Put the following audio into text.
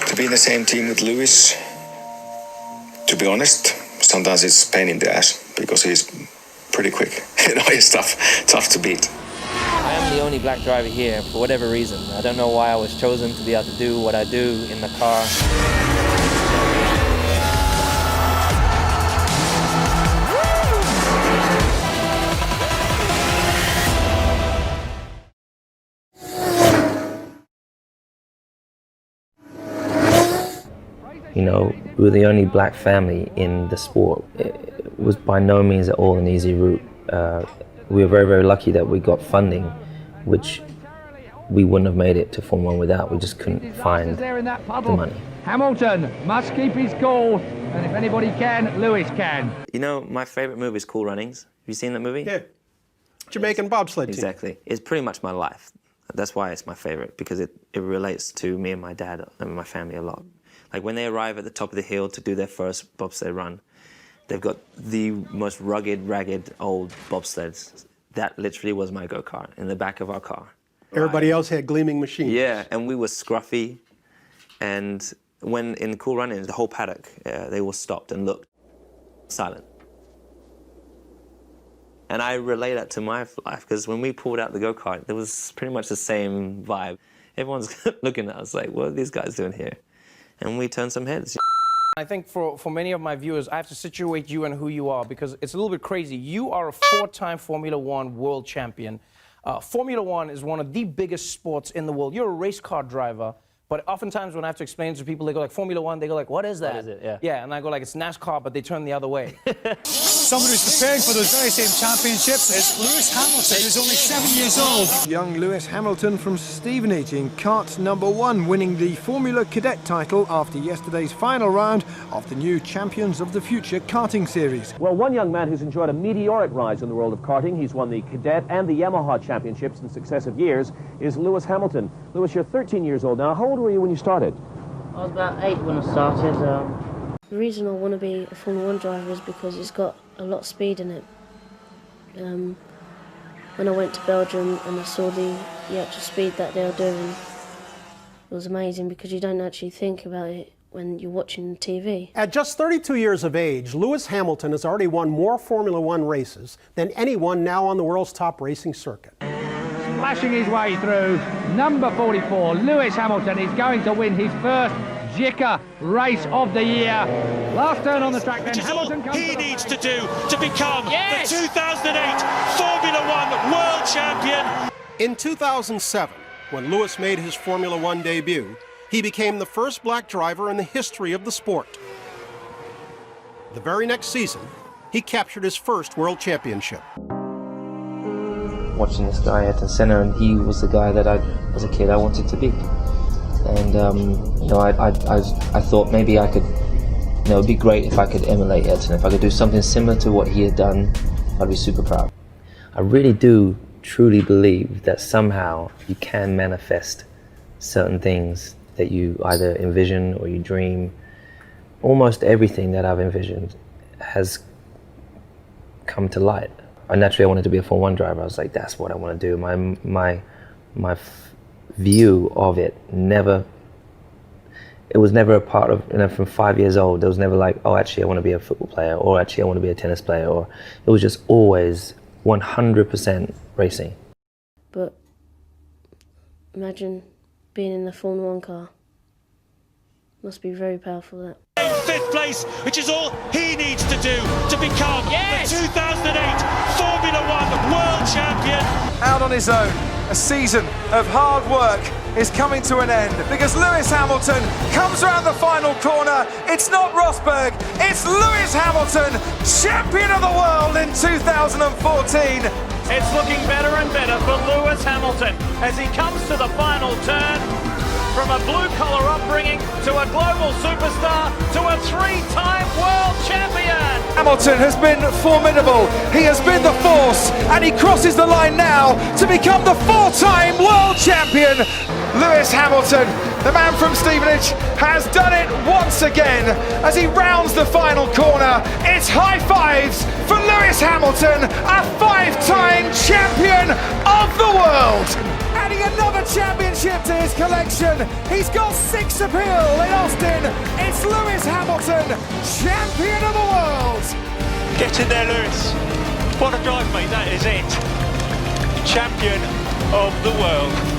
To be in the same team with Lewis, to be honest, sometimes it's pain in the ass because he's pretty quick. He's tough to beat. I am the only black driver here for whatever reason. I don't know why I was chosen to be able to do what I do in the car. You know, we were the only black family in the sport. It was by no means at all an easy route. We were very, very lucky that we got funding, which we wouldn't have made it to Formula 1 without. We just couldn't find the money. Hamilton must keep his cool, and if anybody can, Lewis can. You know, my favourite movie is Cool Runnings. Have you seen that movie? Yeah. Jamaican bobsled team. Exactly. It's pretty much my life. That's why it's my favourite, because it relates to me and my dad and my family a lot. Like when they arrive at the top of the hill to do their first bobsled run, they've got the most rugged, ragged old bobsleds. That literally was my go-kart in the back of our car. Everybody else had gleaming machines. Yeah, and we were scruffy. And when in Cool Runnings, the whole paddock, they all stopped and looked silent. And I relate that to my life, because when we pulled out the go-kart, there was pretty much the same vibe. Everyone's looking at us like, what are these guys doing here? And we turned some heads. I think for many of my viewers, I have to situate you and who you are, because it's a little bit crazy. You are a 4-time Formula 1 world champion. Formula 1 is one of the biggest sports in the world. You're a race car driver, but oftentimes when I have to explain it to people, they go like, Formula 1, they go like, what is that? What is it? Yeah. Yeah, and I go like, it's NASCAR, but they turn the other way. Someone who's preparing for those very same championships is Lewis Hamilton, who's only 7 years old. Young Lewis Hamilton from Stevenage in kart number 1, winning the Formula Cadet title after yesterday's final round of the new Champions of the Future karting series. Well, one young man who's enjoyed a meteoric rise in the world of karting, he's won the Cadet and the Yamaha championships in successive years, is Lewis Hamilton. Lewis, you're 13 years old now. How old were you when you started? I was about 8 when I started. The reason I want to be a Formula 1 driver is because it's got a lot of speed in it. When I went to Belgium and I saw the actual speed that they were doing, it was amazing, because you don't actually think about it when you're watching TV. At just 32 years of age, Lewis Hamilton has already won more Formula 1 races than anyone now on the world's top racing circuit. Splashing his way through, number 44, Lewis Hamilton is going to win his first JICA race of the year. Last turn on the track, then Hamilton comes he needs to do to become the 2008 Formula 1 World Champion. In 2007, when Lewis made his Formula 1 debut, he became the first black driver in the history of the sport. The very next season, he captured his first world championship. Watching this guy at the center, and he was the guy that as a kid I wanted to be. And you know, I thought maybe I could, you know, it'd be great if I could emulate Ayrton. If I could do something similar to what he had done, I'd be super proud. I really do truly believe that somehow you can manifest certain things that you either envision or you dream. Almost everything that I've envisioned has come to light. Naturally, I wanted to be a Formula 1 driver. I was like, that's what I want to do. My view of it was never a part of, you know, from 5 years old, there was never like, oh, actually I want to be a football player, or actually I want to be a tennis player, or it was just always 100% racing. But imagine being in the Formula 1 car. Must be very powerful, that. Fifth place, which is all he needs to do to become the 2008 Formula 1 World Champion. Out on his own, a season of hard work is coming to an end, because Lewis Hamilton comes around the final corner. It's not Rosberg, it's Lewis Hamilton, champion of the world in 2014. It's looking better and better for Lewis Hamilton as he comes to the final turn. From a blue-collar upbringing to a global superstar to a 3-time world champion. Hamilton has been formidable. He has been the force, and he crosses the line now to become the 4-time world champion. Lewis Hamilton, the man from Stevenage, has done it once again as he rounds the final corner. It's high fives for Lewis Hamilton, a 5-time champion of the world. Adding another championship to his collection. He's got 6 appeal in Austin. It's Lewis Hamilton, champion of the world. Get in there, Lewis. What a drive, mate. That is it. Champion of the world.